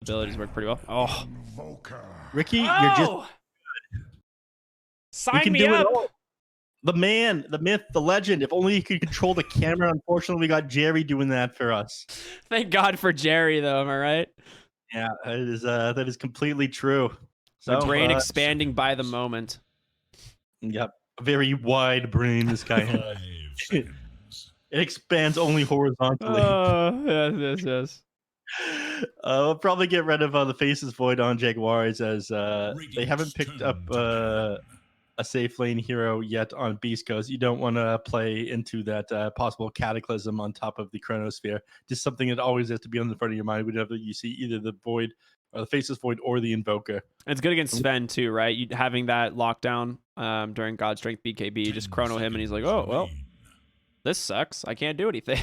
abilities work pretty well. Oh, Ricky, you're just sign me up. All. The man, the myth, the legend. If only you could control the camera. Unfortunately, we got Jerry doing that for us. Thank God for Jerry, though. Am I right? Yeah, that is completely true. My brain expanding by the moment. Yep, a very wide brain this guy has. It expands only horizontally. Yes. We'll probably get rid of the Faces Void on Jaguares as they haven't picked up a safe lane hero yet on Beast Coast. You don't want to play into that possible Cataclysm on top of the Chronosphere. Just something that always has to be on the front of your mind whenever you see either the Void or the Faceless Void or the Invoker. It's good against Sven too, right? You having that lockdown during God Strength BKB, just chrono him and he's like, oh, well, this sucks. I can't do anything.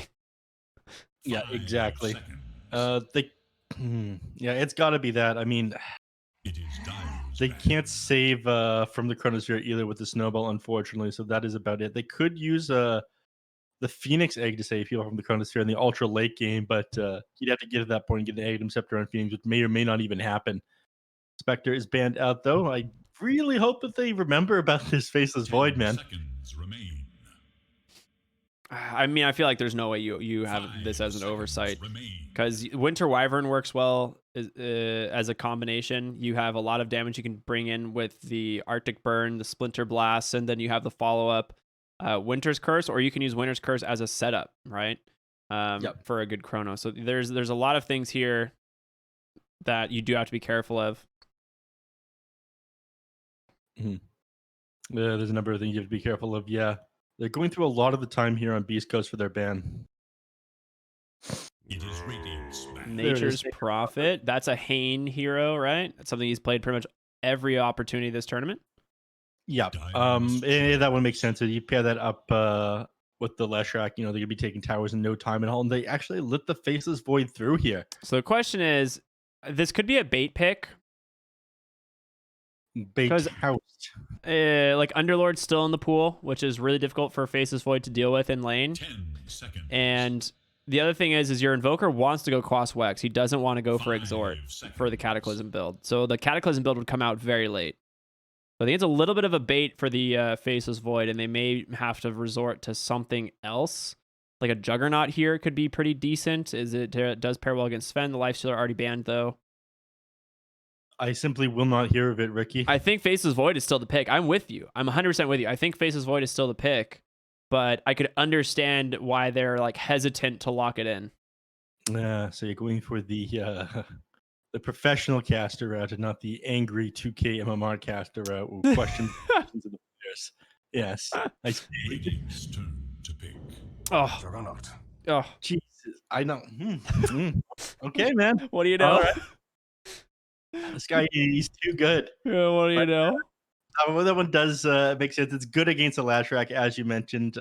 Yeah, exactly. Yeah, it's got to be that. I mean, they can't save from the Chronosphere either with the Snowball, unfortunately. So that is about it. They could use the Phoenix Egg to save people from the Chronosphere in the ultra late game, but you'd have to get to that point and get the Atom Scepter on Phoenix, which may or may not even happen. Spectre is banned out, though. I really hope that they remember about this Faceless Void, man. I mean, I feel like there's no way you have this as an oversight, because Winter Wyvern works well as a combination. You have a lot of damage you can bring in with the Arctic Burn, the Splinter Blast, and then you have the follow-up Winter's Curse, or you can use Winter's Curse as a setup, right? For a good chrono. So there's a lot of things here that you do have to be careful of. There's a number of things you have to be careful of. Yeah. They're going through a lot of the time here on Beast Coast for their ban. Nature's Prophet. That's a Hane hero, right? That's something he's played pretty much every opportunity this tournament. Yeah. That one makes sense. You pair that up with the Leshrac, they're going to be taking towers in no time at all. And they actually lit the Faceless Void through here. So the question is, this could be a bait pick. Bait housed. Like Underlord's still in the pool, which is really difficult for Faceless Void to deal with in lane. 10 seconds. And the other thing is your Invoker wants to go Quas Wex. He doesn't want to go for Exhort for the Cataclysm build. So the Cataclysm build would come out very late. So I think it's a little bit of a bait for the Faceless Void, and they may have to resort to something else. Like a Juggernaut here could be pretty decent. It does pair well against Sven. The Lifestealer already banned, though. I simply will not hear of it, Ricky. I think Faceless Void is still the pick. I'm with you. I'm 100% with you. I think Faceless Void is still the pick, but I could understand why they're like hesitant to lock it in. Yeah, so you're going for the professional caster route and not the angry 2K MMR caster route. We'll question questions of the players. Yes, I see. Oh, Jesus, I know. Okay, man. What do you know? Right. This guy, he's too good. Yeah, what do you know? That one does make sense. It's good against the Lashrac, as you mentioned.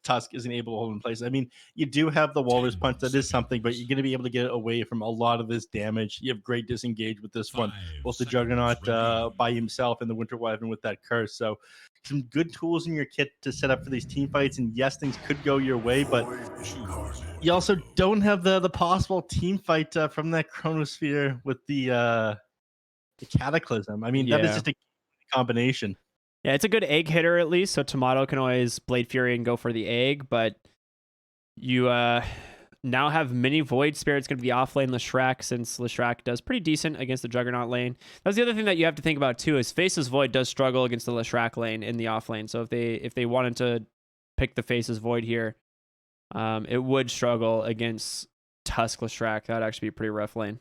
Tusk isn't able to hold in place. I mean, you do have the Walrus Punch. That is something, but you're going to be able to get away from a lot of this damage. You have great disengage with this one. Both the Juggernaut by himself and the Winter Wyvern with that curse. So some good tools in your kit to set up for these team fights. And yes, things could go your way, but you also don't have the possible team fight from that Chronosphere with the Cataclysm. I mean, that is just a combination. Yeah, it's a good egg hitter at least. So Tomato can always Blade Fury and go for the egg, but you now have mini Void Spirit's going to be off lane Leshrac, since Leshrac does pretty decent against the Juggernaut lane. That's the other thing that you have to think about too, is Faceless Void does struggle against the Leshrac lane in the off lane. So if they wanted to pick the Faceless Void here, it would struggle against Tusk Leshrac. That'd actually be a pretty rough lane.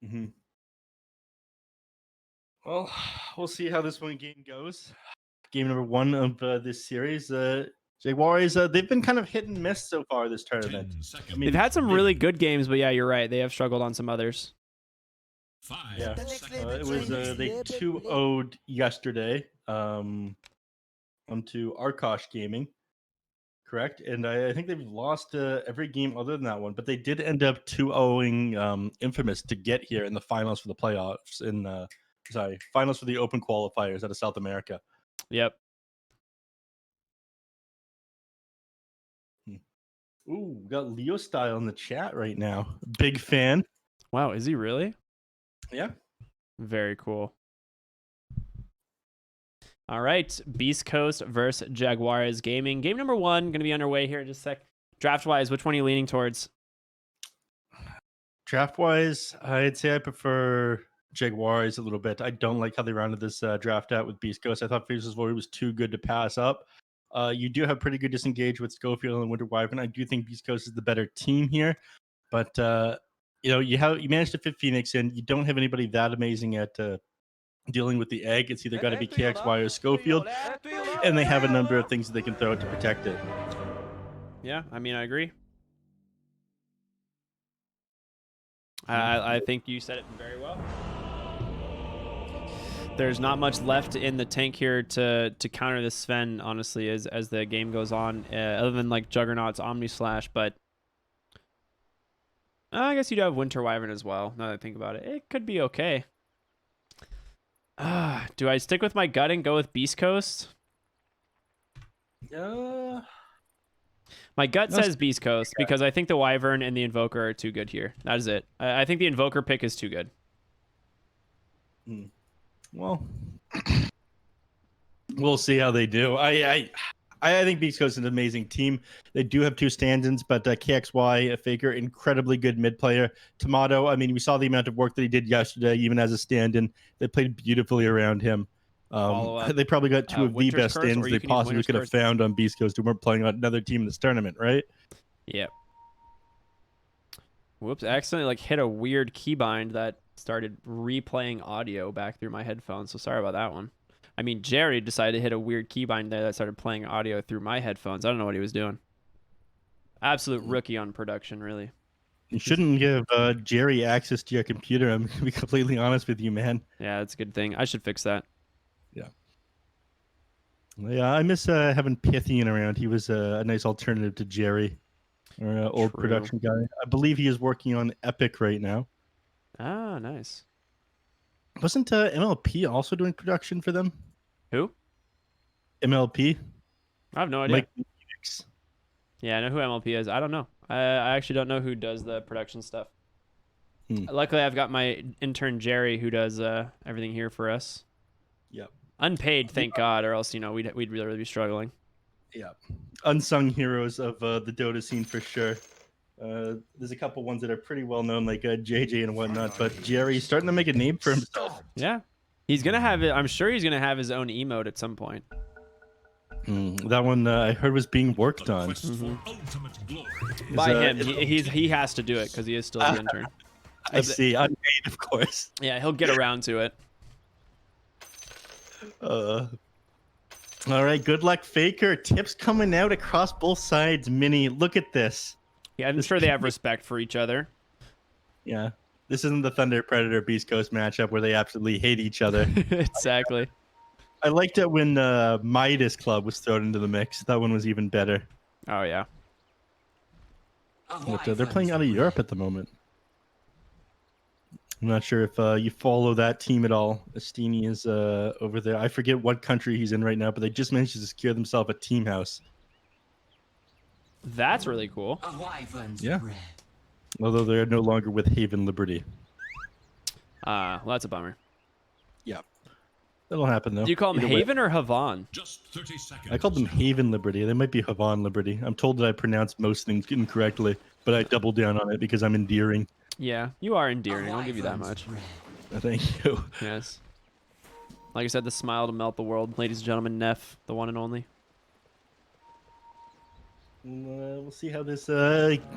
Mm-hmm. Well, we'll see how this one game goes. Game number 1 of this series. Jaguares, they've been kind of hit and miss so far this tournament. I mean, they've had some really good games, but yeah, you're right. They have struggled on some others. Yeah, it was they 2-0'd yesterday onto Arkosh Gaming, correct? And I think they've lost every game other than that one, but they did end up 2-0ing Infamous to get here in the finals for the playoffs finals for the open qualifiers out of South America. Yep. Ooh, we got Leo Style in the chat right now. Big fan. Wow, is he really? Yeah. Very cool. All right, Beast Coast versus Jaguares Gaming. Game number 1 going to be underway here in just a sec. Draft-wise, which one are you leaning towards? Draft-wise, I'd say I prefer Jaguares a little bit. I don't like how they rounded this draft out with Beast Coast. I thought Faceless Void was too good to pass up. You do have pretty good disengage with Schofield and Winter Wyvern. I do think Beast Coast is the better team here, but you managed to fit Phoenix in. You don't have anybody that amazing at dealing with the egg. It's either got to be KXY or Schofield, and they have a number of things that they can throw to protect it. Yeah, I mean, I agree. I think you said it very well. There's not much left in the tank here to counter this Sven, honestly, as the game goes on, other than like Juggernaut's Omni Slash, but I guess you'd have Winter Wyvern as well, now that I think about it. It could be okay. Do I stick with my gut and go with Beast Coast? My gut says Beast Coast because I think the Wyvern and the Invoker are too good here. That is it. I think the Invoker pick is too good. Well, we'll see how they do. I think Beast Coast is an amazing team. They do have 2 stand-ins, but KXY, a Faker, incredibly good mid player. Tomato, I mean, we saw the amount of work that he did yesterday, even as a stand-in. They played beautifully around him. They probably got 2 of the best stand-ins they possibly could have found on Beast Coast who weren't playing on another team in this tournament, right? Yep. Whoops, I accidentally hit a weird keybind that started replaying audio back through my headphones, so sorry about that one. I mean, Jerry decided to hit a weird keybind there that started playing audio through my headphones. I don't know what he was doing. Absolute rookie on production, really. You shouldn't give Jerry access to your computer. I'm going to be completely honest with you, man. Yeah, that's a good thing. I should fix that. Yeah, I miss having Pythian around. He was a nice alternative to Jerry, or old production guy. I believe he is working on Epic right now. Ah, nice. Wasn't MLP also doing production for them? Who? MLP. I have no idea. Mike. Yeah, I know who MLP is. I don't know. I actually don't know who does the production stuff. Luckily, I've got my intern Jerry who does everything here for us. Yep. Unpaid, thank God, or else we'd really be struggling. Yeah, unsung heroes of the Dota scene for sure. There's a couple ones that are pretty well known, like JJ and whatnot, but Jerry's starting to make a name for himself. Yeah, he's gonna have it. I'm sure he's gonna have his own emote at some point. That one I heard was being worked on by him. He has to do it because he is still the intern. I see, unpaid, of course. Yeah, he'll get around to it. All right, good luck, Faker. Tips coming out across both sides. Mini, look at this. Yeah, I'm sure they have respect for each other. Yeah, this isn't the Thunder Predator Beast Coast matchup where they absolutely hate each other. Exactly. I liked it when Midas Club was thrown into the mix. That one was even better. Oh yeah. But, they're playing out of Europe at the moment. I'm not sure if you follow that team at all. Estini is over there. I forget what country he's in right now, but they just managed to secure themselves a team house. That's really cool. Yeah. Although they're no longer with Haven Liberty. Well, that's a bummer. Yeah. That'll happen, though. Do you call them Haven or Havan? Just 30 seconds. I called them Haven Liberty. They might be Havan Liberty. I'm told that I pronounced most things incorrectly, but I double down on it because I'm endearing. Yeah, you are endearing. I'll give you that much. Thank you. Yes. Like I said, the smile to melt the world. Ladies and gentlemen, Neph, the one and only. We'll see how this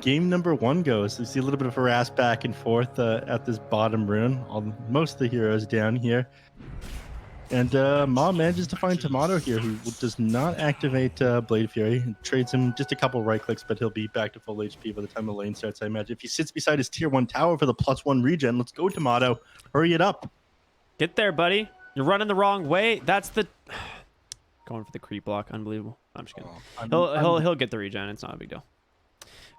game number 1 goes. We see a little bit of harass back and forth at this bottom rune. Most of the heroes down here. And Ma manages to find Tomato here, who does not activate Blade Fury. Trades him just a couple right clicks, but he'll be back to full HP by the time the lane starts, I imagine. If he sits beside his tier 1 tower for the +1 regen, let's go, Tomato. Hurry it up. Get there, buddy. You're running the wrong way. That's the... Going for the creep block. Unbelievable. I'm just kidding. He'll get the regen. It's not a big deal.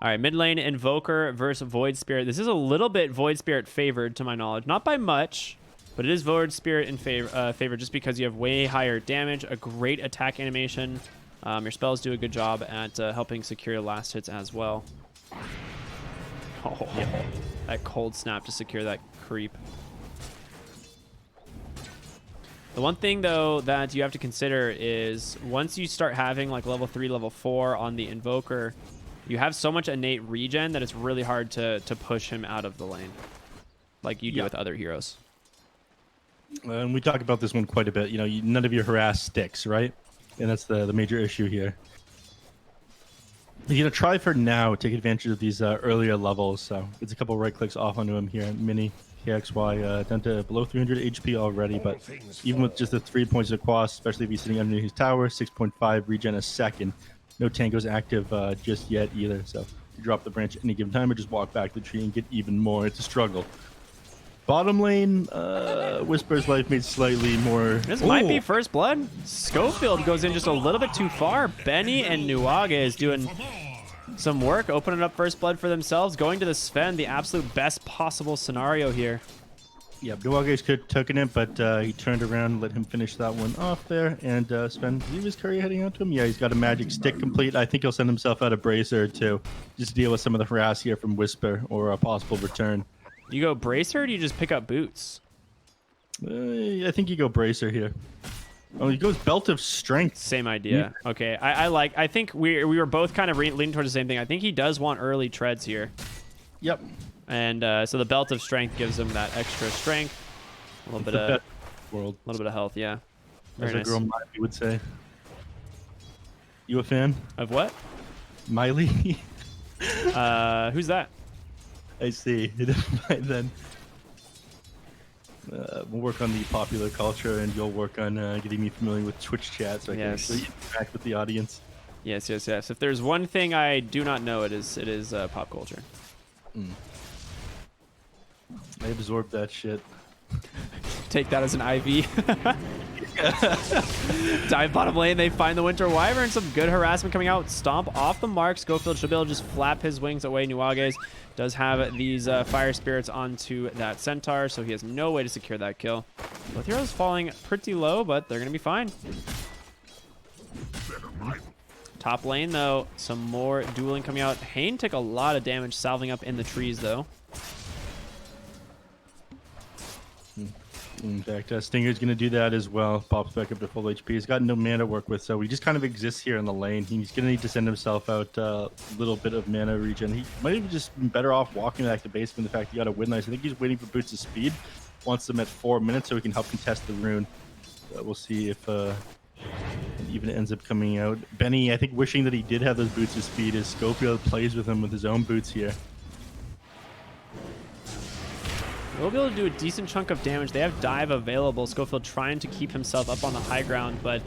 All right, mid lane, Invoker versus Void Spirit. This is a little bit Void Spirit favored, to my knowledge. Not by much, but it is Void Spirit in favor just because you have way higher damage, a great attack animation. Your spells do a good job at helping secure last hits as well. Oh, that cold snap to secure that creep. The one thing, though, that you have to consider is once you start having like level 3, level 4 on the Invoker, you have so much innate regen that it's really hard to push him out of the lane like you do with other heroes. And we talk about this one quite a bit. You know, none of your harass sticks, right? And that's the major issue here. You're going to try for now, take advantage of these earlier levels. So it's a couple right clicks off onto him here. Mini KXY down to below 300 HP already. But even with just the 3 points of quas, especially if he's sitting underneath his tower, 6.5 regen a second. No Tango's active just yet either. So you drop the branch at any given time or just walk back to the tree and get even more. It's a struggle. Bottom lane, Whisper's life made slightly more. This might be first blood. Schofield goes in just a little bit too far. Benny and Nuage is doing some work, opening up first blood for themselves, going to the Sven, the absolute best possible scenario here. Yeah, Nuage's could taken it, but he turned around and let him finish that one off there. And Sven, did he have his courier heading out to him? Yeah, he's got a magic stick complete. I think he'll send himself out a bracer too, just to deal with some of the harass here from Whisper or a possible return. You go bracer, or do you just pick up boots? I think you go bracer here. Oh, he goes belt of strength. Same idea. Yeah. Okay, I think we were both kind of leaning towards the same thing. I think he does want early treads here. Yep. And so the belt of strength gives him that extra strength, a little bit of health. Yeah. Very nice. As a girl Miley would say. You a fan of what? Miley. Who's that? I see. Then we'll work on the popular culture, and you'll work on getting me familiar with Twitch chat, so I can actually interact with the audience. Yes. If there's one thing I do not know, it is pop culture. I absorbed that shit. Take that as an IV. Dive bottom lane, they find the Winter Wyvern. Some good harassment coming out. Stomp off the mark. Schofield should be able to just flap his wings away. Nuages does have these fire spirits onto that centaur, so he has no way to secure that kill. Both heroes falling pretty low, but they're going to be fine. Top lane, though, some more dueling coming out. Hane took a lot of damage salving up in the trees, though. In fact, Stinger's going to do that as well. Pops back up to full HP. He's got no mana to work with, so he just kind of exists here in the lane. He's going to need to send himself out a little bit of mana regen. He might have just been better off walking back to base from the fact he got a win nice. I think he's waiting for boots of speed. Wants them at 4 minutes so he can help contest the rune. We'll see if it even ends up coming out. Benny, I think, wishing that he did have those boots of speed as Schofield plays with him with his own boots here. We'll be able to do a decent chunk of damage. They have dive available. Schofield trying to keep himself up on the high ground, but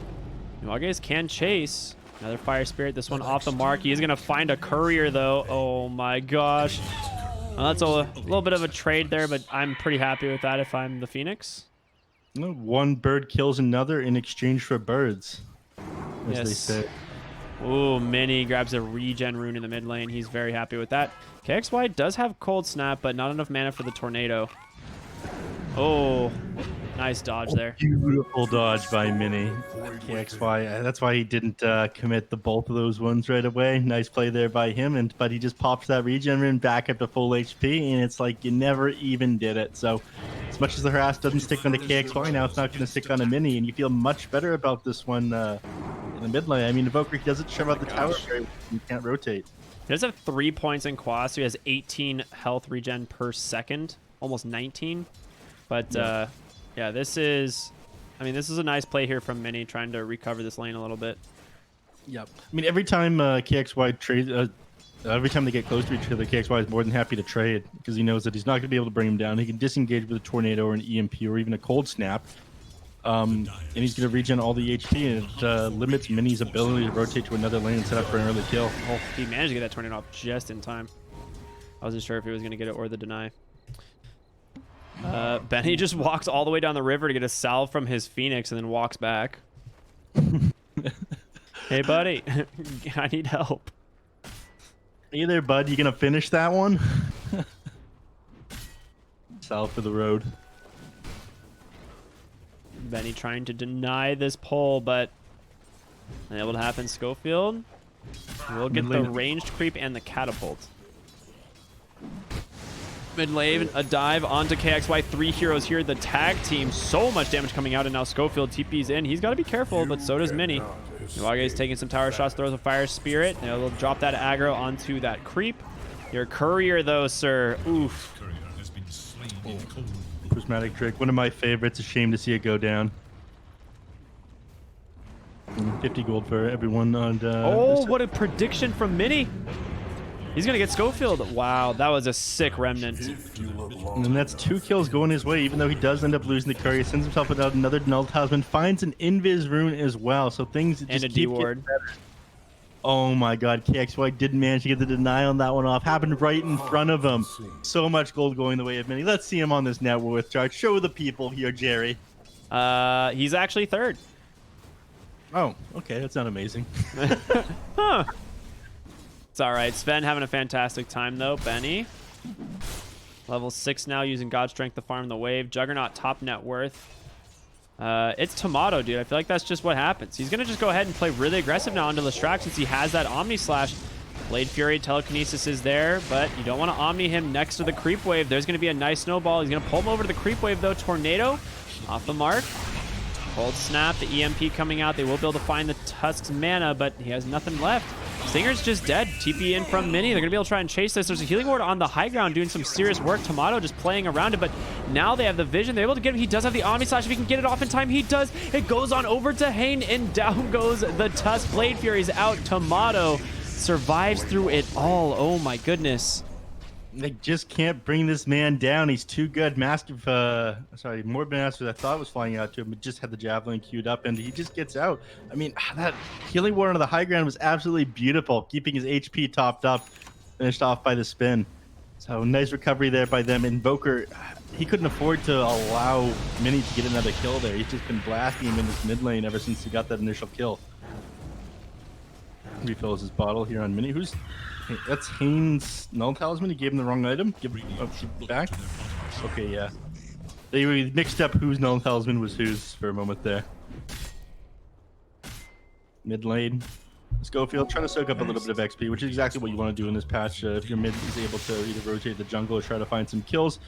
Nuages can chase. Another fire spirit. This one off the mark. He is going to find a courier, though. Oh, my gosh. Well, that's a little bit of a trade there, but I'm pretty happy with that if I'm the Phoenix. One bird kills another in exchange for birds, as they say. Ooh, Mini grabs a regen rune in the mid lane. He's very happy with that. KXY does have cold snap, but not enough mana for the tornado. Oh, nice dodge there. Beautiful dodge by Mini. KXY, that's why he didn't commit the both of those ones right away. Nice play there by him, but he just pops that regen rune back up to full HP, and it's like you never even did it. So as much as the harass doesn't stick on the KXY, now it's not going to stick on a Mini, and you feel much better about this one in the mid lane. I mean, Evoker doesn't shove out the tower very well. You can't rotate. He does have 3 points in quas, so he has 18 health regen per second, almost 19. But yeah, this is a nice play here from Mini, trying to recover this lane a little bit. Yep. I mean, every time KXY trades, every time they get close to each other, KXY is more than happy to trade because he knows that he's not going to be able to bring him down. He can disengage with a tornado or an EMP or even a cold snap. And he's going to regen all the HP, and it limits Mini's ability to rotate to another lane and set up for an early kill. Oh, he managed to get that tornado off just in time. I wasn't sure if he was going to get it or the deny. Benny just walks all the way down the river to get a salve from his Phoenix and then walks back. Hey, buddy. I need help. Hey there, bud. You going to finish that one? Salve for the road. Benny trying to deny this pull, but unable to happen. Schofield will get the ranged creep and the catapult. Mid lane, a dive onto KXY. 3 heroes here. The tag team, so much damage coming out, and now Schofield TP's in. He's got to be careful, but so does Mini. Jaguares is taking some tower shots, throws a fire spirit. They'll drop that aggro onto that creep. Your courier, though, sir. Oof. Prismatic Drake, one of my favorites. A shame to see it go down. 50 gold for everyone. And, oh, what a prediction from Mini. He's going to get Schofield. Wow, that was a sick remnant. And that's 2 kills going his way, even though he does end up losing the courier. Sends himself without another null talisman. Finds an invis rune as well. So things just And a keep D-ward. getting better. Oh my god, KXY didn't manage to get the deny on that one off. Happened right in front of him. So much gold going the way of Mini. Let's see him on this net worth chart. Show the people here, Jerry. He's actually 3rd. Oh, okay. That's not amazing. Huh. It's all right. Sven having a fantastic time, though. Benny. Level 6 now, using God Strength to farm the wave. Juggernaut, top net worth. It's Tomato, dude. I feel like that's just what happens. He's going to just go ahead and play really aggressive now onto Lestrak since he has that Omni Slash. Blade Fury, Telekinesis is there, but you don't want to Omni him next to the creep wave. There's going to be a nice snowball. He's going to pull him over to the creep wave, though. Tornado off the mark. Cold Snap, the EMP coming out. They will be able to find the Tusk's mana, but he has nothing left. Stinger's just dead. TP in from Mini. They're going to be able to try and chase this. There's a healing ward on the high ground doing some serious work. Tomato just playing around it, but now they have the vision. They're able to get him. He does have the Omni Slash. If he can get it off in time, he does. It goes on over to Hane, and down goes the Tusk. Blade Fury's out. Tomato survives through it all. Oh my goodness. They just can't bring this man down. He's too good. Massive, Morbid Master, I thought was flying out to him, but just had the Javelin queued up, and he just gets out. I mean, that healing ward on the high ground was absolutely beautiful, keeping his HP topped up, finished off by the spin. So nice recovery there by them. Invoker, he couldn't afford to allow Mini to get another kill there. He's just been blasting him in this mid lane ever since he got that initial kill. Refills his bottle here on Mini. That's Hane's null talisman. He gave him the wrong item. Give it back. Okay, yeah. They mixed up whose null talisman was whose for a moment there. Mid lane. Schofield trying to soak up a little bit of XP, which is exactly what you want to do in this patch. If your mid is able to either rotate the jungle or try to find some kills,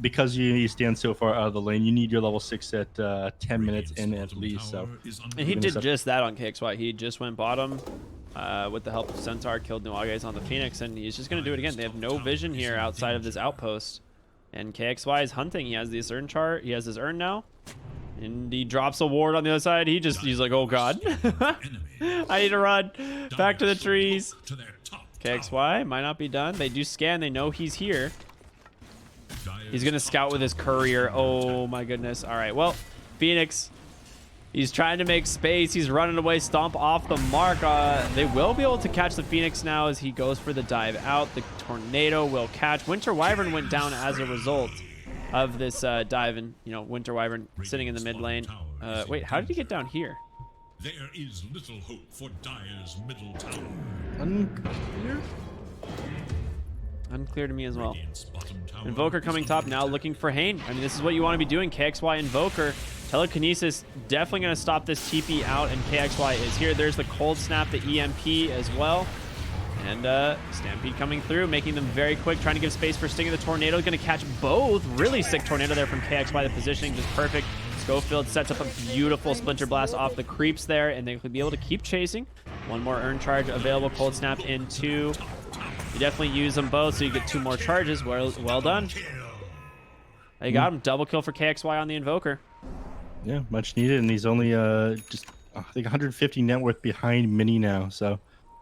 because you stand so far out of the lane, you need your level 6 at 10 minutes in at least. So, and he did just that on KXY. He just went bottom with the help of Centaur, killed Jaguares on the Phoenix, and he's just going to do it again. They have no vision here outside of this outpost, and KXY is hunting. He has this urn chart. He has his urn now, and he drops a ward on the other side. He's like, oh god, I need to run back to the trees. KXY might not be done. They do scan. They know he's here. He's going to scout with his courier. Oh my goodness. All right, well, Phoenix, he's trying to make space. He's running away. Stomp off the mark. They will be able to catch the Phoenix now as he goes for the dive out. The Tornado will catch. Winter Wyvern went down as a result of this dive. And, you know, Winter Wyvern sitting in the mid lane. Wait, how did he get down here? There is little hope for Dire's middle tower. Unclear? Unclear to me as well. Invoker coming top now, looking for Hane. I mean, this is what you want to be doing. KXY Invoker. Telekinesis definitely going to stop this TP out, and KXY is here. There's the Cold Snap, the EMP as well. And Stampede coming through, making them very quick, trying to give space for Stinger. The Tornado going to catch both. Really sick Tornado there from KXY. The positioning just perfect. Schofield sets up a beautiful Splinter Blast off the creeps there, and they could be able to keep chasing. One more Urn Charge available. Cold Snap into... You definitely use them both, so you get 2 more charges. Well done. You got him. Double kill for KXY on the Invoker. Yeah, much needed, and he's only just I think 150 net worth behind Mini now, so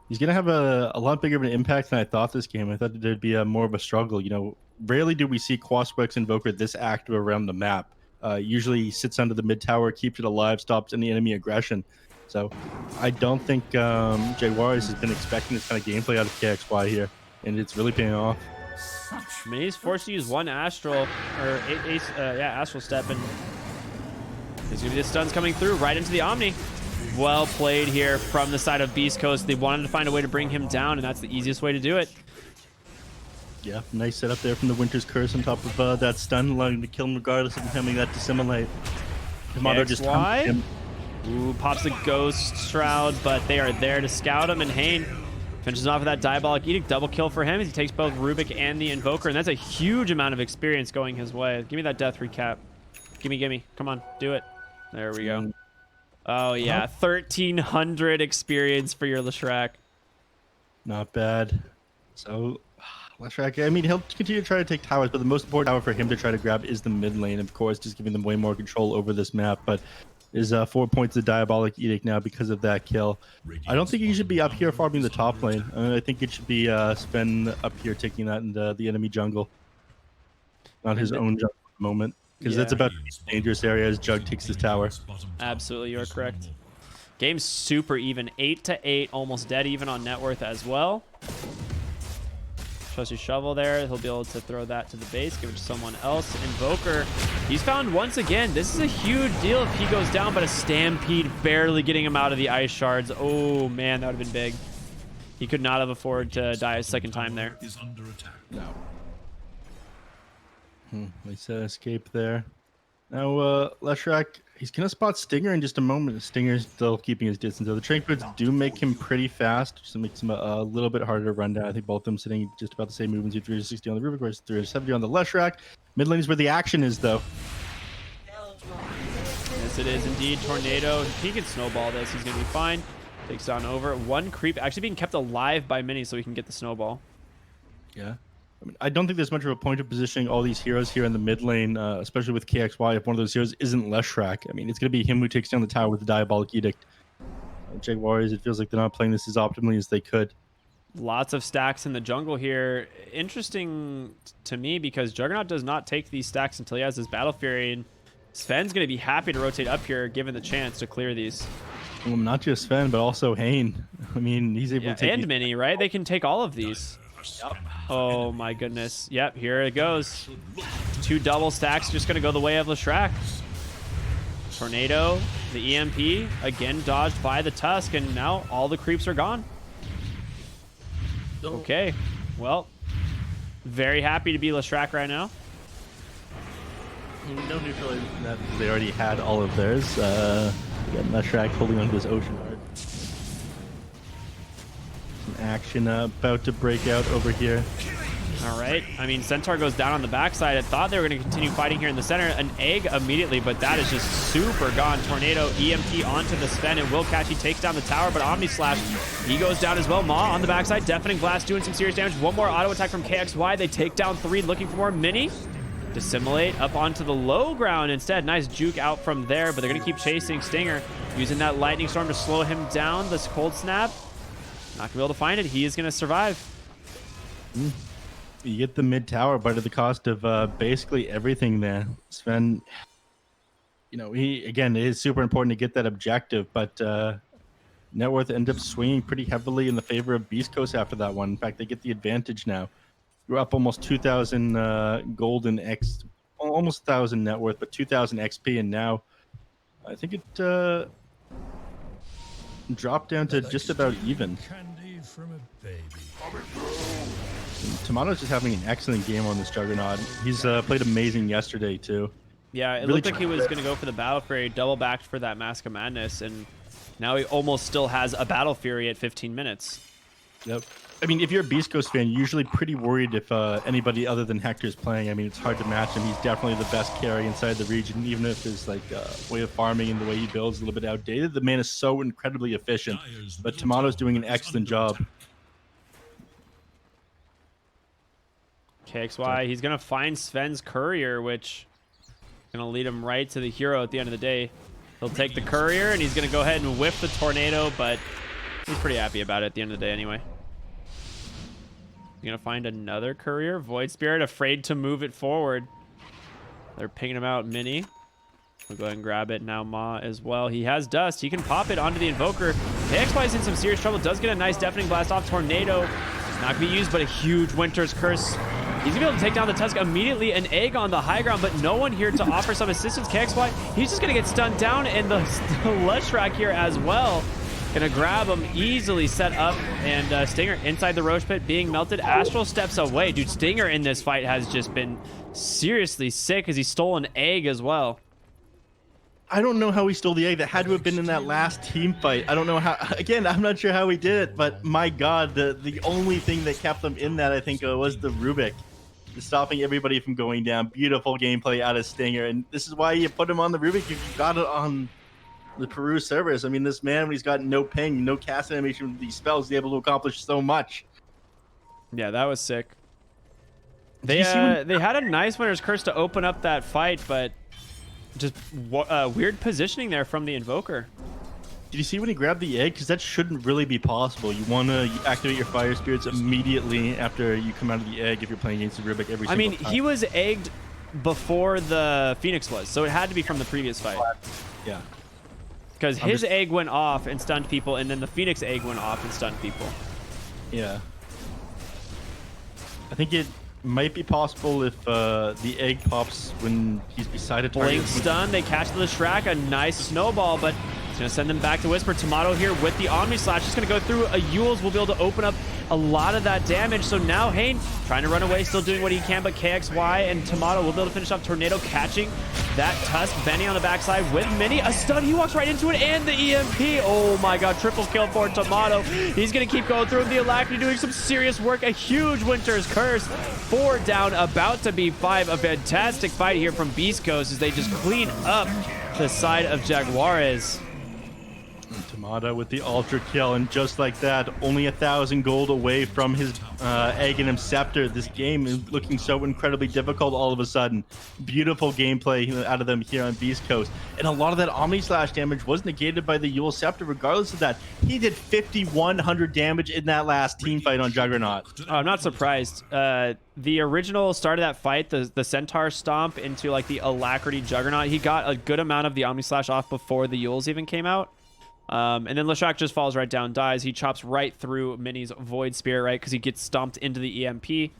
he's gonna have a lot bigger of an impact than I thought this game. I thought there'd be more of a struggle. You know, rarely do we see Quasquex Invoker this active around the map. Usually he sits under the mid tower, keeps it alive, stops any enemy aggression. So I don't think Jaguares has been expecting this kind of gameplay out of KXY here, and it's really paying off. I mean, he's forced to use one Astral, or Astral Step, and there's going to be the stuns coming through right into the Omni. Well played here from the side of Beast Coast. They wanted to find a way to bring him down, and that's the easiest way to do it. Yeah, nice setup there from the Winter's Curse on top of that stun, allowing him to kill him regardless of him having that dissimulate. Tomato just comes him. Ooh, pops the Ghost Shroud, but they are there to scout him, and Hane Finishes off with that Diabolic Edict. Double kill for him as he takes both Rubik and the Invoker. And that's a huge amount of experience going his way. Give me that death recap. Gimme. Come on, do it. There we go. Oh, yeah. 1,300 experience for your Leshrac. Not bad. So, Leshrac, I mean, he'll continue to try to take towers, but the most important tower for him to try to grab is the mid lane, of course, just giving them way more control over this map. But is 4 points of Diabolic Edict now because of that kill. I don't think he should be up here farming the top lane. I think it should be Sven up here taking that in the enemy jungle. Not his own jungle at the moment. Because that's about the dangerous area as Jug takes his tower. Absolutely, you're correct. Game's super even. 8-8, almost dead even on net worth as well. Trusty Shovel there. He'll be able to throw that to the base, give it to someone else. Invoker, he's found once again. This is a huge deal if he goes down, but a Stampede barely getting him out of the ice shards. Oh, man, that would have been big. He could not have afforded to die a second time there. No. Nice escape there. Now, Leshrac, he's going to spot Stinger in just a moment. Stinger's still keeping his distance. So the Trank Boots do make him pretty fast, just makes him a little bit harder to run down. I think both of them sitting just about the same movements. 360 on the Rubik, whereas 370 on the Leshrac. Mid lane is where the action is, though. Yes, it is indeed. Tornado. He can snowball this. He's going to be fine. Takes down over. One creep actually being kept alive by Mini so he can get the snowball. Yeah. I mean, I don't think there's much of a point of positioning all these heroes here in the mid lane, especially with KXY. If one of those heroes isn't Leshrac, I mean, it's going to be him who takes down the tower with the Diabolic Edict. Jaguares, it feels like they're not playing this as optimally as they could. Lots of stacks in the jungle here. Interesting to me because Juggernaut does not take these stacks until he has his Battle Fury, and Sven's going to be happy to rotate up here given the chance to clear these. Well, not just Sven, but also Hane. I mean, he's able to take and Mini, right? They can take all of these. Yep. Oh my goodness. Yep, here it goes. 2 double stacks just going to go the way of Leshrac. Tornado, the EMP, again dodged by the Tusk, and now all the creeps are gone. Okay, well, very happy to be Leshrac right now. No neutralizing that because they already had all of theirs. We got Leshrac holding onto this Ocean Heart. Some action about to break out over here. All right. I mean, Centaur goes down on the backside. I thought they were going to continue fighting here in the center. An egg immediately, but that is just super gone. Tornado, EMP onto the Sven, and Will Catch, he takes down the tower, but Omni Slash, he goes down as well. Maw on the backside, Deafening Blast doing some serious damage. One more auto attack from KXY. They take down 3, looking for more. Mini. Dissimulate up onto the low ground instead. Nice juke out from there, but they're going to keep chasing Stinger, using that Lightning Storm to slow him down. This Cold Snap, not going to be able to find it. He is going to survive. You get the mid tower, but at the cost of basically everything there. Sven, you know, it is super important to get that objective, but net worth ends up swinging pretty heavily in the favor of Beast Coast after that one. In fact, they get the advantage now. You're up almost 2,000 gold and almost 1,000 net worth, but 2,000 XP, and now I think it dropped down to just about even. Candy from a baby. Tomato's just having an excellent game on this Juggernaut. He's played amazing yesterday, too. Yeah, it Really looked like he was going to go for the Battle Fury, double backed for that Mask of Madness, and now he almost still has a Battle Fury at 15 minutes. Yep. I mean, if you're a Beast Coast fan, you're usually pretty worried if anybody other than Hector is playing. I mean, it's hard to match him. He's definitely the best carry inside the region, even if his way of farming and the way he builds is a little bit outdated. The man is so incredibly efficient, but Tomato's doing an excellent job. KXY, he's going to find Sven's Courier, which is going to lead him right to the hero at the end of the day. He'll take the Courier, and he's going to go ahead and whiff the Tornado, but he's pretty happy about it at the end of the day anyway. He's going to find another Courier. Void Spirit, afraid to move it forward. They're pinging him out Mini. We'll go ahead and grab it now. Ma as well. He has Dust. He can pop it onto the Invoker. KXY is in some serious trouble. Does get a nice Deafening Blast off. Tornado. It's not going to be used, but a huge Winter's Curse. He's going to be able to take down the Tusk immediately. An egg on the high ground, but no one here to offer some assistance. KXY, he's just going to get stunned down, and the Leshrac here as well. Gonna grab him, easily set up, and Stinger inside the Roche Pit being melted. Astral steps away. Dude, Stinger in this fight has just been seriously sick as he stole an egg as well. I don't know how he stole the egg. That had to have been in that last team fight. I don't know how. Again, I'm not sure how he did it, but my God, the only thing that kept them in that, I think, was the Rubik, stopping everybody from going down. Beautiful gameplay out of Stinger, and this is why you put him on the Rubik if you got it on the Peru servers. I mean, this man, when he's got no ping, no cast animation with these spells, he's able to accomplish so much. Yeah, that was sick. They had a nice Winter's Curse to open up that fight, but just weird positioning there from the Invoker. Did you see when he grabbed the egg? Because that shouldn't really be possible. You want to activate your fire spirits immediately after you come out of the egg if you're playing against the Rubik every single time. He was egged before the Phoenix was, so it had to be from the previous fight. Yeah. Because his egg went off and stunned people, and then the Phoenix egg went off and stunned people. Yeah. I think it might be possible if the egg pops when he's beside a target. Blink stun, they catch the Shrek, a nice snowball, but it's going to send them back to Whisper. Tomato here with the Omni Slash, just going to go through a Yules, will be able to open up a lot of that damage. So now Hane trying to run away, still doing what he can, but KXY and Tomato will be able to finish off Tornado, catching that Tusk. Benny on the backside with Mini, a stun, he walks right into it, and the EMP. Oh my God, triple kill for Tomato. He's going to keep going through the Alacrity, doing some serious work. A huge Winter's Curse, 4 down, about to be 5. A fantastic fight here from Beast Coast as they just clean up the side of Jaguares. Tomato with the ultra kill, and just like that, only 1,000 gold away from his Aghanim Scepter. This game is looking so incredibly difficult all of a sudden. Beautiful gameplay out of them here on Beast Coast, and a lot of that Omni Slash damage was negated by the Yule Scepter. Regardless of that, he did 5,100 damage in that last team fight on Juggernaut. Oh, I'm not surprised. The original start of that fight, the Centaur stomp into like the Alacrity Juggernaut, he got a good amount of the Omni Slash off before the Yules even came out. And then Leshak just falls right down, dies. He chops right through Mini's Void Spirit, right? Because he gets stomped into the EMP.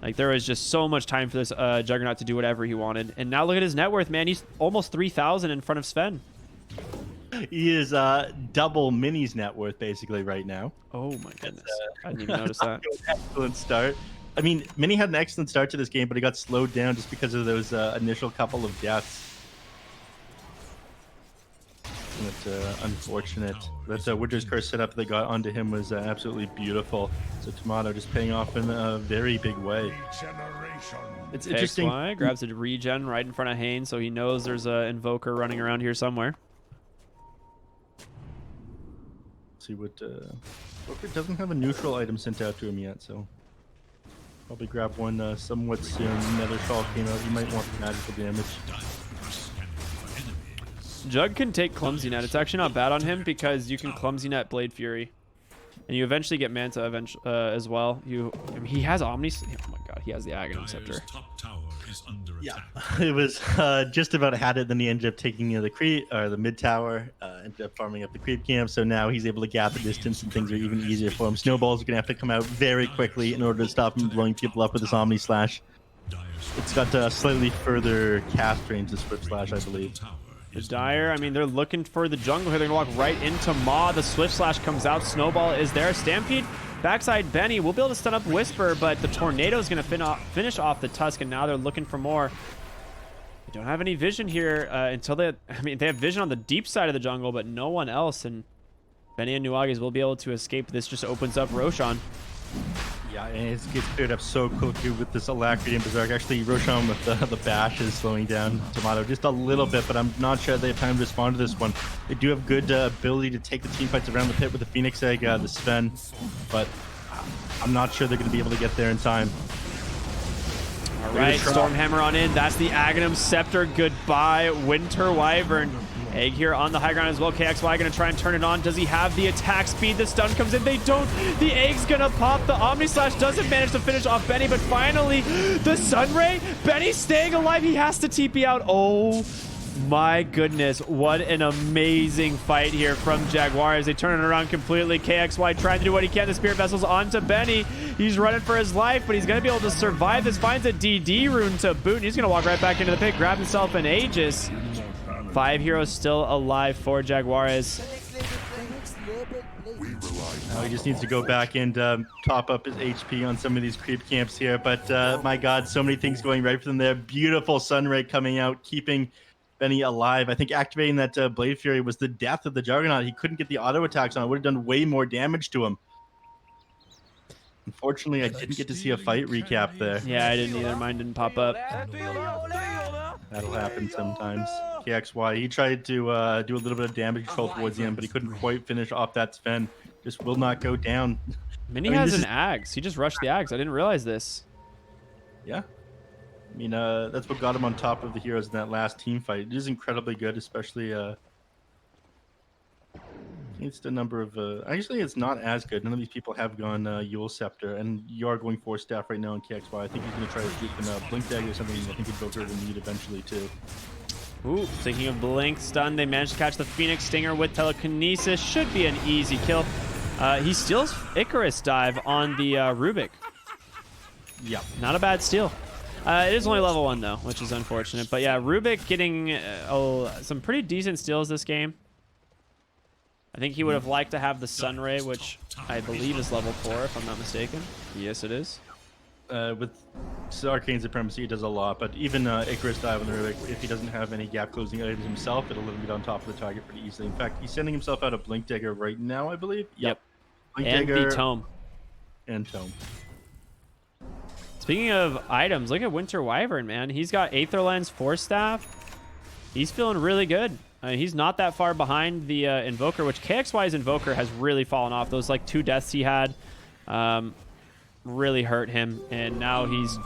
Like, there was just so much time for this Juggernaut to do whatever he wanted. And now look at his net worth, man. He's almost 3,000 in front of Sven. He is double Mini's net worth, basically, right now. Oh, my goodness. I didn't even notice that. Excellent start. I mean, Mini had an excellent start to this game, but he got slowed down just because of those initial couple of deaths. That's unfortunate. That Winter's Curse setup they got onto him was absolutely beautiful. So Tomato just paying off in a very big way. It's interesting. KXY grabs a regen right in front of Hane, so he knows there's an Invoker running around here somewhere. Let's see what Invoker doesn't have a neutral item sent out to him yet, so probably grab one somewhat soon. Nether Shawl came out. You might want magical damage. Jug can take Clumsy Net. It's actually not bad on him because you can Clumsy Net Blade Fury. And you eventually get Manta as well. He has Omni... Oh my God, he has the Aghanim Scepter. Yeah, it was just about had it, then he ended up taking the creep or the mid tower, ended up farming up the creep camp, so now he's able to gap the distance and things are even easier for him. Snowballs are going to have to come out very quickly in order to stop him blowing people up with his Omni Slash. It's got slightly further cast range, this Swift Slash, I believe. The Dire, I mean, they're looking for the jungle here. They're going to walk right into Maw. The Swift Slash comes out. Snowball is there. Stampede, backside Benny. We'll be able to stun up Whisper, but the Tornado is going to finish off the Tusk, and now they're looking for more. They don't have any vision here until they... I mean, they have vision on the deep side of the jungle, but no one else, and Benny and Nuages will be able to escape. This just opens up Roshan. Yeah, and it gets cleared up so quickly with this Alacrity and Berserk. Actually, Roshan with the bash is slowing down Tomato just a little bit, but I'm not sure they have time to respond to this one. They do have good ability to take the team fights around the pit with the Phoenix Egg, the Sven, but I'm not sure they're going to be able to get there in time. All right, Stormhammer on in. That's the Aghanim Scepter. Goodbye, Winter Wyvern. Egg here on the high ground as well. KXY going to try and turn it on. Does he have the attack speed? The stun comes in. They don't. The Egg's going to pop. The Omni Slash doesn't manage to finish off Benny, but finally, the Sunray. Benny's staying alive. He has to TP out. Oh, my goodness. What an amazing fight here from Jaguares. They turn it around completely. KXY trying to do what he can. The Spirit Vessel's onto Benny. He's running for his life, but he's going to be able to survive this. Finds a DD rune to boot, and he's going to walk right back into the pit, grab himself an Aegis. 5 heroes still alive for Jaguares. He just needs to go back and top up his HP on some of these creep camps here. But my God, so many things going right for them there. Beautiful Sunray coming out, keeping Benny alive. I think activating that Blade Fury was the death of the Juggernaut. He couldn't get the auto attacks on. It would have done way more damage to him. Unfortunately, I didn't get to see a fight recap there. Yeah, I didn't either. Mine didn't pop up. That'll happen sometimes. KXY, he tried to do a little bit of damage control towards the end, but he couldn't quite finish off that Sven. Just will not go down. Mini has an Ags. He just rushed the Ags. I didn't realize this. Yeah. I mean, that's what got him on top of the heroes in that last team fight. It is incredibly good, especially against a number of... actually, it's not as good. None of these people have gone Yule Scepter, and you are going for staff right now in KXY. I think he's going to try to swoop in a Blink Dagger or something. I think Invoker will need eventually, too. Ooh, thinking of Blink Stun, they managed to catch the Phoenix Stinger with Telekinesis. Should be an easy kill. He steals Icarus Dive on the Rubik. Yeah. Not a bad steal. It is only level 1, though, which is unfortunate. But yeah, Rubik getting some pretty decent steals this game. I think he would have liked to have the Sunray, which I believe is level 4, if I'm not mistaken. Yes, it is. With Arcane Supremacy, it does a lot, but even Icarus Dive on the Rubik, if he doesn't have any gap closing items himself, it'll let him get on top of the target pretty easily. In fact, he's sending himself out a Blink Dagger right now, I believe. Yep. Blink And Dagger the Tome. and Tome. Speaking of items, look at Winter Wyvern, man. He's got Aether Lens, Force Staff. He's feeling really good. He's not that far behind the Invoker, which KXY's Invoker has really fallen off. Those like 2 deaths he had really hurt him, and now he's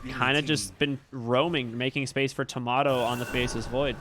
kind of just been roaming, making space for Tomato on the Faceless Void.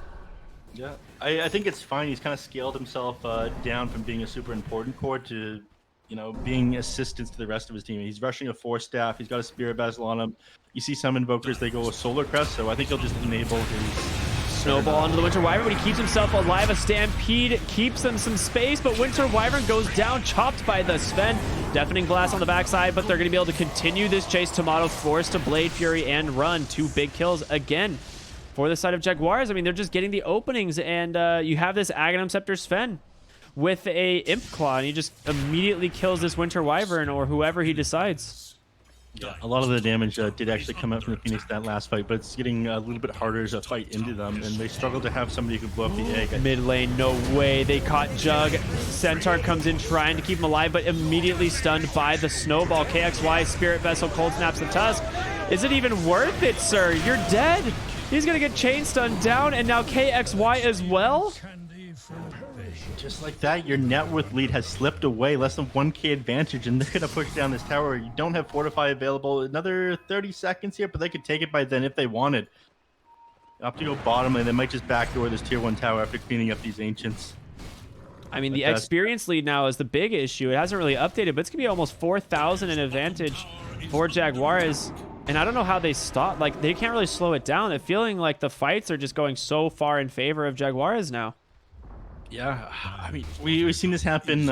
Yeah, I think it's fine. He's kind of scaled himself down from being a super important core to, you know, being assistance to the rest of his team. He's rushing a 4 staff. He's got a Spirit Vessel on him. You see some Invokers, they go with Solar Crest, so I think he'll just enable his... Snowball onto the Winter Wyvern, but he keeps himself alive. A Stampede keeps him some space, but Winter Wyvern goes down, chopped by the Sven. Deafening Blast on the backside, but they're going to be able to continue this chase. Tomato forced to Blade Fury and run. 2 big kills again for the side of Jaguares. I mean, they're just getting the openings, and you have this Aghanim Scepter Sven with a Imp Claw, and he just immediately kills this Winter Wyvern or whoever he decides. Yeah, a lot of the damage did actually come out from the Phoenix that last fight, but it's getting a little bit harder to fight into them, and they struggle to have somebody who can blow up the egg. Mid lane, no way. They caught Jug. Centaur comes in trying to keep him alive, but immediately stunned by the Snowball. KXY, Spirit Vessel, Cold Snaps the Tusk. Is it even worth it, sir? You're dead. He's going to get chain stunned down, and now KXY as well? Just like that, your net worth lead has slipped away. Less than 1k advantage, and they're going to push down this tower. You don't have Fortify available. Another 30 seconds here, but they could take it by then if they wanted. Up to go bottom lane. They might just backdoor this tier 1 tower after cleaning up these Ancients. I mean, the experience lead now is the big issue. It hasn't really updated, but it's going to be almost 4,000 in advantage for Jaguares. And I don't know how they stop. Like, they can't really slow it down. They're feeling like the fights are just going so far in favor of Jaguares now. Yeah, I mean, we've seen this happen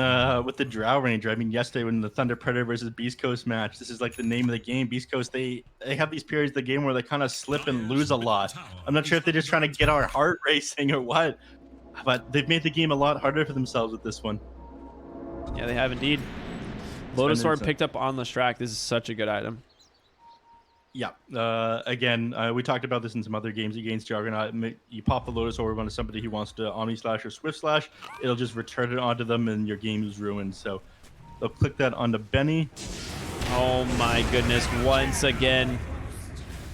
with the Drow Ranger. I mean, yesterday when the Thunder Predator versus Beast Coast match, this is like the name of the game. Beast Coast, they have these periods of the game where they kind of slip and lose a lot. I'm not sure if they're just trying to get our heart racing or what, but they've made the game a lot harder for themselves with this one. Yeah, they have indeed. Lotus Sword picked up on Leshrac. This is such a good item. Yeah. Again, we talked about this in some other games against Juggernaut. You pop the Lotus Orb onto somebody who wants to Omni Slash or Swift Slash, it'll just return it onto them and your game is ruined. So they'll click that onto Benny. Oh my goodness, once again.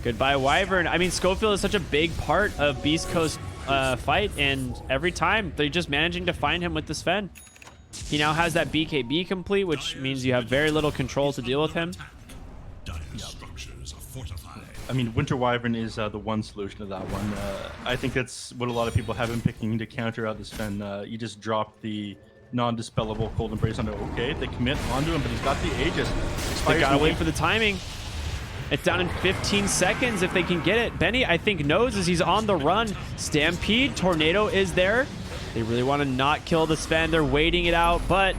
Goodbye, Wyvern. I mean, Schofield is such a big part of Beast Coast fight, and every time they're just managing to find him with the Sven. He now has that BKB complete, which means you have very little control to deal with him. I mean, Winter Wyvern is the one solution to that one. I think that's what a lot of people have been picking to counter out this Sven. You just drop the non-dispellable Cold Embrace onto OK. They commit onto him, but he's got the Aegis. They gotta wait for the timing. It's down in 15 seconds if they can get it. Benny, I think, knows as he's on the run. Stampede, Tornado is there. They really want to not kill the Sven. They're waiting it out, but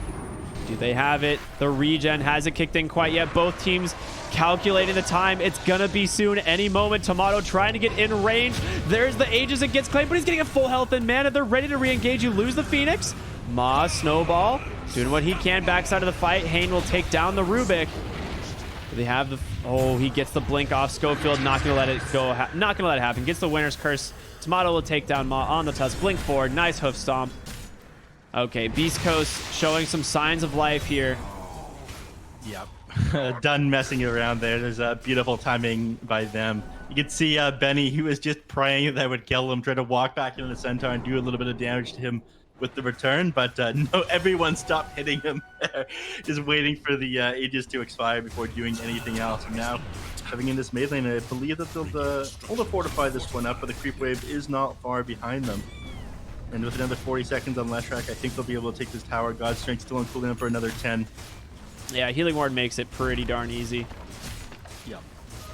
do they have it? The regen hasn't kicked in quite yet. Both teams calculating the time. It's gonna be soon, any moment. Tomato trying to get in range. There's the Aegis that gets claimed, but he's getting a full health and mana. They're ready to re-engage. You lose the Phoenix. Ma, Snowball, doing what he can backside of the fight. Hane will take down the Rubik. They have the... Oh, he gets the blink off Schofield. Not going to let it go. Not going to let it happen. Gets the winner's curse. Tomato will take down Ma on the Tusk. Blink forward. Nice hoof stomp. Okay, Beast Coast showing some signs of life here. Yep. Done messing around there. There's a beautiful timing by them. You can see Benny, he was just praying that would kill him, trying to walk back into the Centaur and do a little bit of damage to him with the return, but no, everyone stopped hitting him there, just waiting for the Aegis to expire before doing anything else. And now, having in this mid lane, I believe that they'll fortify this one up, but the creep wave is not far behind them. And with another 40 seconds on Leshrac, I think they'll be able to take this tower. God's Strength still on cooldown for another 10. Yeah, Healing Ward makes it pretty darn easy. Yep.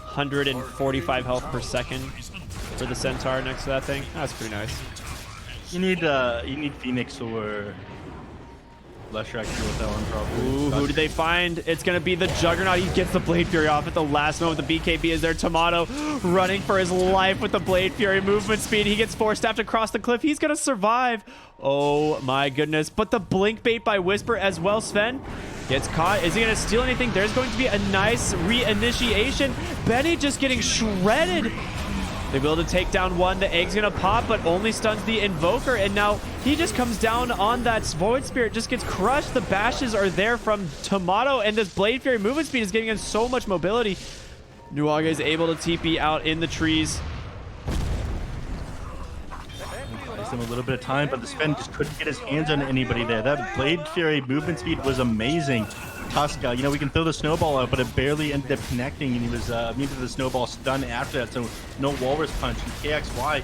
145 health per second for the Centaur next to that thing. That's pretty nice. You need Phoenix or Leshrac to deal with that one probably. Ooh, who did they find? It's going to be the Juggernaut. He gets the Blade Fury off at the last moment. The BKB is there. Tomato running for his life with the Blade Fury movement speed. He gets force staffed across the cliff. He's going to survive. Oh my goodness. But the blink bait by Whisper as well. Sven gets caught. Is he going to steal anything? There's going to be a nice reinitiation. Benny just getting shredded. They'll be able to take down one. The egg's going to pop, but only stuns the Invoker. And now he just comes down on that Void Spirit, just gets crushed. The bashes are there from Tomato, and this Blade Fury movement speed is giving him so much mobility. Nuaga is able to TP out in the trees. Buys him a little bit of time, but the Sven just couldn't get his hands on anybody there. That Blade Fury movement speed was amazing. Tusk, you know, we can throw the snowball out, but it barely ended up connecting, and he was immune to the snowball stun after that, so no Walrus Punch. And KXY,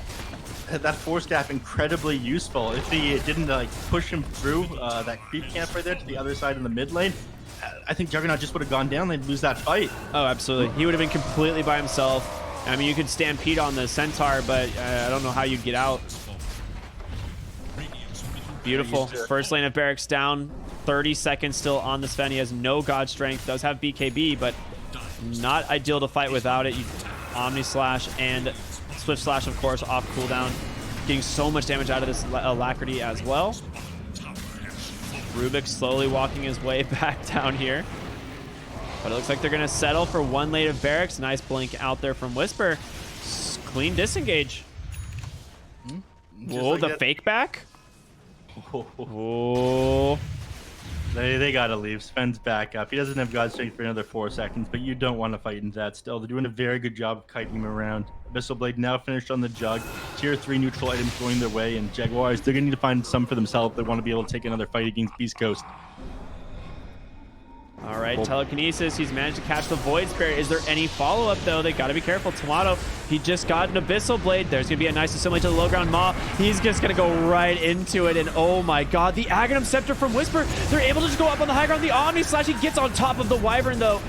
that force staff incredibly useful. If he didn't like push him through that creep camp right there to the other side in the mid lane, I think Juggernaut just would have gone down. They'd lose that fight. Oh, absolutely. He would have been completely by himself. I mean, you could stampede on the Centaur, but I don't know how you'd get out. Beautiful. First lane of Barracks down. 30 seconds still on the Sven. He has no God Strength. Does have BKB, but not ideal to fight without it. Omni Slash and Swift Slash, of course, off cooldown. Getting so much damage out of this Alacrity as well. Rubik slowly walking his way back down here. But it looks like they're going to settle for one lane of Barracks. Nice blink out there from Whisper. Clean disengage. Whoa, like the fake back? Oh. They gotta leave. Sven's back up. He doesn't have God Strength for another 4 seconds, but you don't want to fight into that still. They're doing a very good job of kiting him around. Abyssal Blade now finished on the Jug. Tier 3 neutral items going their way, and Jaguares, they're gonna need to find some for themselves if they want to be able to take another fight against Beast Coast. All right, Telekinesis. He's managed to catch the Void Spirit. Is there any follow-up, though? They got to be careful. Tomato, he just got an Abyssal Blade. There's going to be a nice assimilate to the low ground Maw. He's just going to go right into it, and oh my god, the Aghanim Scepter from Whisper. They're able to just go up on the high ground. The Omni Slash, he gets on top of the Wyvern, though.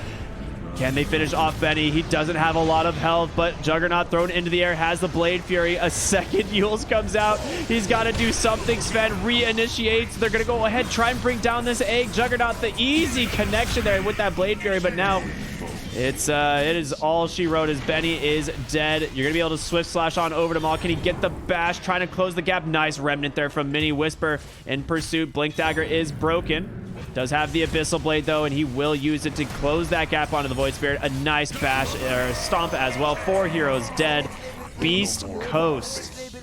Can they finish off Benny? He doesn't have a lot of health, but Juggernaut thrown into the air has the Blade Fury. A second Yules comes out. He's got to do something. Sven reinitiates. They're going to go ahead, try and bring down this egg. Juggernaut, the easy connection there with that Blade Fury, but now it is all she wrote as Benny is dead. You're going to be able to Swift Slash on over to Maul. Can he get the bash? Trying to close the gap. Nice remnant there from Mini Whisper in pursuit. Blink Dagger is broken. Does have the Abyssal Blade, though, and he will use it to close that gap onto the Void Spirit. A nice bash, or stomp as well. 4 heroes dead. Beast Coast.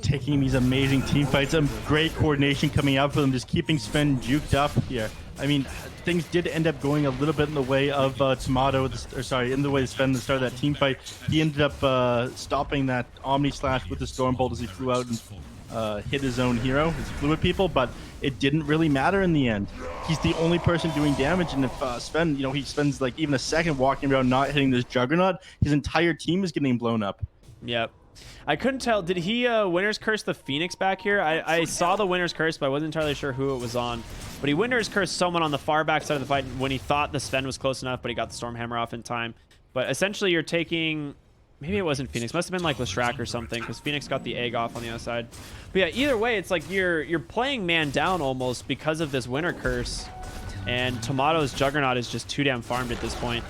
Taking these amazing team fights. Some great coordination coming out for them, just keeping Sven juked up here. I mean, things did end up going a little bit in the way of Tomato, in the way of Sven at the start of that team fight. He ended up stopping that Omni Slash with the Stormbolt as he flew out and hit his own hero, his fluid people, but it didn't really matter in the end. He's the only person doing damage, and if Sven, you know, he spends like even a second walking around not hitting this Juggernaut, his entire team is getting blown up. Yep. I couldn't tell. Did he Winner's Curse the Phoenix back here? I saw the Winner's Curse, but I wasn't entirely sure who it was on. But he Winner's Curse someone on the far back side of the fight when he thought the Sven was close enough, but he got the Stormhammer off in time. But essentially you're taking... Maybe it wasn't Phoenix. Must have been like Leshrac or something, because Phoenix got the egg off on the other side. But yeah, either way, it's like you're playing man down almost because of this Winter Curse. And Tomato's Juggernaut is just too damn farmed at this point.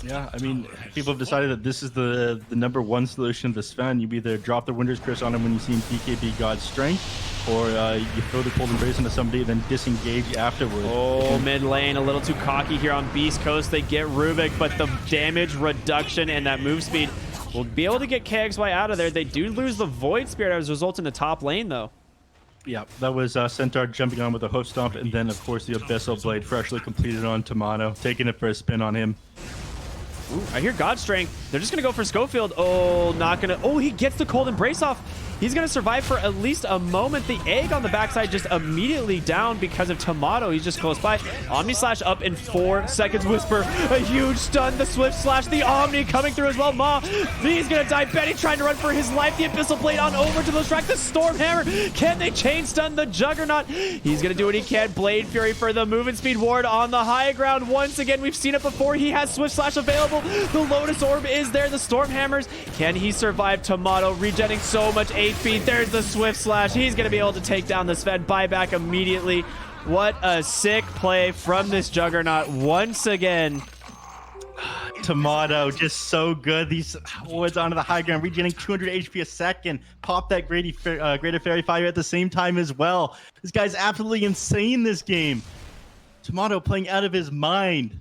Yeah, I mean, people have decided that this is the number one solution to Sven. You either drop the Winter's Curse on him when you see him BKB God's Strength, or you throw the Cold Embrace into somebody and then disengage afterwards. Oh, mid lane, a little too cocky here on Beast Coast. They get Rubik, but the damage reduction and that move speed will be able to get KXY out of there. They do lose the Void Spirit as a result in the top lane, though. Yeah, that was Centaur jumping on with a hoof stomp, and then, of course, the Abyssal Blade freshly completed on Tomato, taking it for a spin on him. Ooh, I hear God Strength. They're just going to go for Schofield. Oh, not going to... Oh, he gets the Cold Embrace off. He's going to survive for at least a moment. The egg on the backside just immediately down because of Tomato. He's just close by. Omni Slash up in 4 seconds. Whisper, a huge stun. The Swift Slash, the Omni coming through as well. Ma, he's going to die. Benny trying to run for his life. The Abyssal Blade on over to the Shrek. The Storm Hammer. Can they chain stun the Juggernaut? He's going to do what he can. Blade Fury for the movement speed ward on the high ground. Once again, we've seen it before. He has Swift Slash available. The Lotus Orb is there. The Storm Hammers. Can he survive? Tomato regenerating so much HP. There's the Swift Slash. He's going to be able to take down the Sven. Buyback immediately. What a sick play from this Juggernaut once again. Tomato, just so good. These wards onto the high ground, regenerating 200 HP a second. Pop that Greater Fairy Fire at the same time as well. This guy's absolutely insane this game. Tomato playing out of his mind.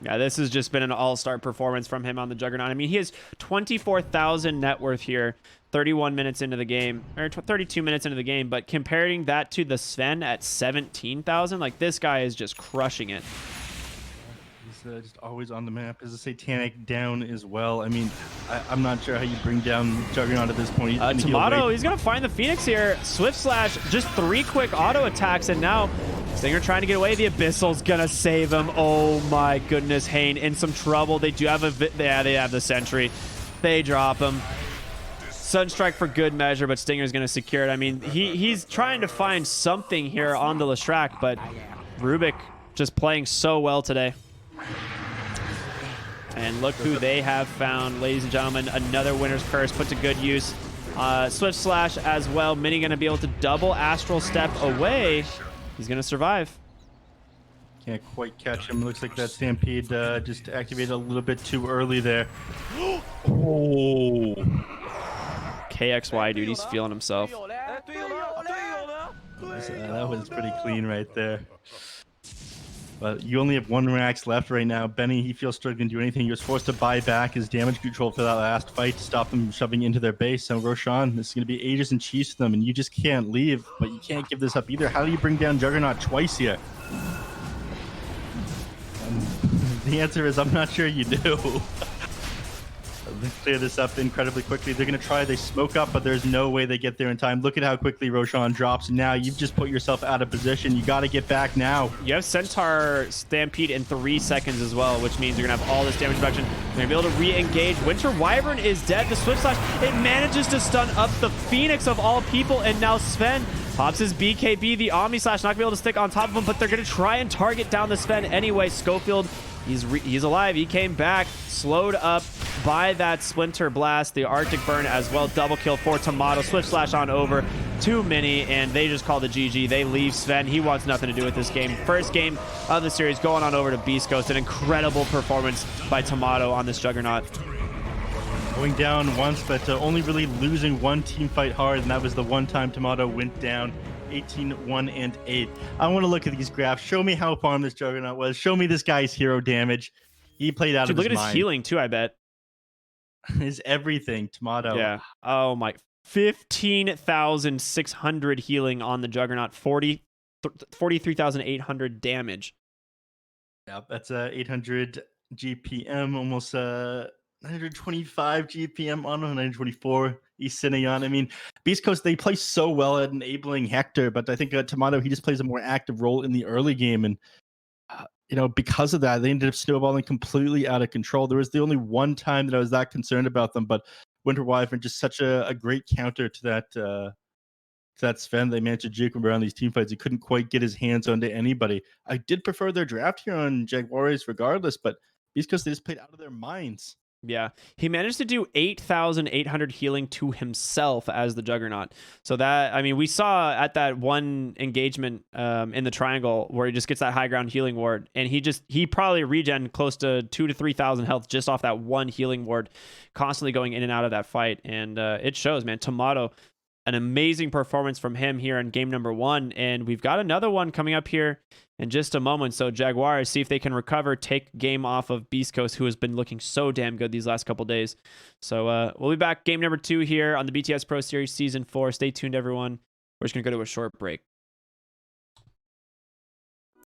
Yeah, this has just been an all-star performance from him on the Juggernaut. I mean, he has 24,000 net worth here, 31 minutes into the game, or 32 minutes into the game, but comparing that to the Sven at 17,000, like, this guy is just crushing it. He's just always on the map. Is a Satanic down as well. I mean, I'm not sure how you bring down Juggernaut at this point. Tomato, he's going to find the Phoenix here. Swift Slash, just 3 quick auto attacks, and now Stinger trying to get away. The Abyssal's going to save him. Oh my goodness, Hane in some trouble. They do have they have the Sentry. They drop him. Sunstrike for good measure, but Stinger's going to secure it. I mean, he's trying to find something here on the Leshrac, but Rubik just playing so well today. And look who they have found, ladies and gentlemen. Another Winter's Curse put to good use. Swift Slash as well. Mini going to be able to double Astral Step away. He's going to survive. Can't quite catch him. Looks like that Stampede just activated a little bit too early there. Oh. KXY, dude. He's feeling himself. That was pretty clean right there. But you only have 1 Rax left right now. Benny, he feels struggling to do anything. He was forced to buy back his damage control for that last fight to stop them shoving into their base. So Roshan, this is going to be ages and cheese for them, and you just can't leave. But you can't give this up either. How do you bring down Juggernaut twice here? The answer is I'm not sure you do. They clear this up incredibly quickly. They're going to try. They smoke up, but there's no way they get there in time. Look at how quickly Roshan drops. Now you've just put yourself out of position. You got to get back now. You have Centaur Stampede in 3 seconds as well, which means you're going to have all this damage reduction. You're going to be able to re-engage. Winter Wyvern is dead. The Swift Slash, it manages to stun up the Phoenix of all people, and now Sven pops his BKB. The Omni Slash not going to be able to stick on top of him, but they're going to try and target down the Sven anyway. Schofield, he's alive. He came back, slowed up by that Splinter Blast, the Arctic Burn as well. Double kill for Tomato. Swift Slash on over to Mini, and they just call the GG. They leave Sven. He wants nothing to do with this game. First game of the series going on over to Beast Coast. An incredible performance by Tomato on this Juggernaut. Going down once, but only really losing one team fight hard, and that was the one time Tomato went down. 18, 1, and 8. I want to look at these graphs. Show me how farm this Juggernaut was. Show me this guy's hero damage. He played out of his mind. Look at his healing too, I bet. Is everything, Tomato. Yeah. Oh my. 15,600 healing on the Juggernaut. 43,800 damage. Yeah, that's 800 GPM, almost 925 GPM on 924. He's sitting on. I mean, Beast Coast, they play so well at enabling Hector, but I think Tomato, he just plays a more active role in the early game, and because of that, they ended up snowballing completely out of control. There was the only one time that I was that concerned about them, but Winter Wyvern just such a great counter to that Sven. They managed to juke him around these team fights. He couldn't quite get his hands onto anybody. I did prefer their draft here on Jaguares regardless, but Beast Coast, they just played out of their minds. Yeah, he managed to do 8,800 healing to himself as the Juggernaut. So that, I mean, we saw at that one engagement in the triangle where he just gets that high ground healing ward, and he probably regen close to 2,000 to 3,000 health just off that one healing ward, constantly going in and out of that fight, and it shows, man. Tomato, an amazing performance from him here in game number 1, and we've got another one coming up here in just a moment. So Jaguares, see if they can recover, take game off of Beast Coast, who has been looking so damn good these last couple days. So we'll be back game number 2 here on the BTS Pro Series Season 4. Stay tuned, everyone. We're just going to go to a short break.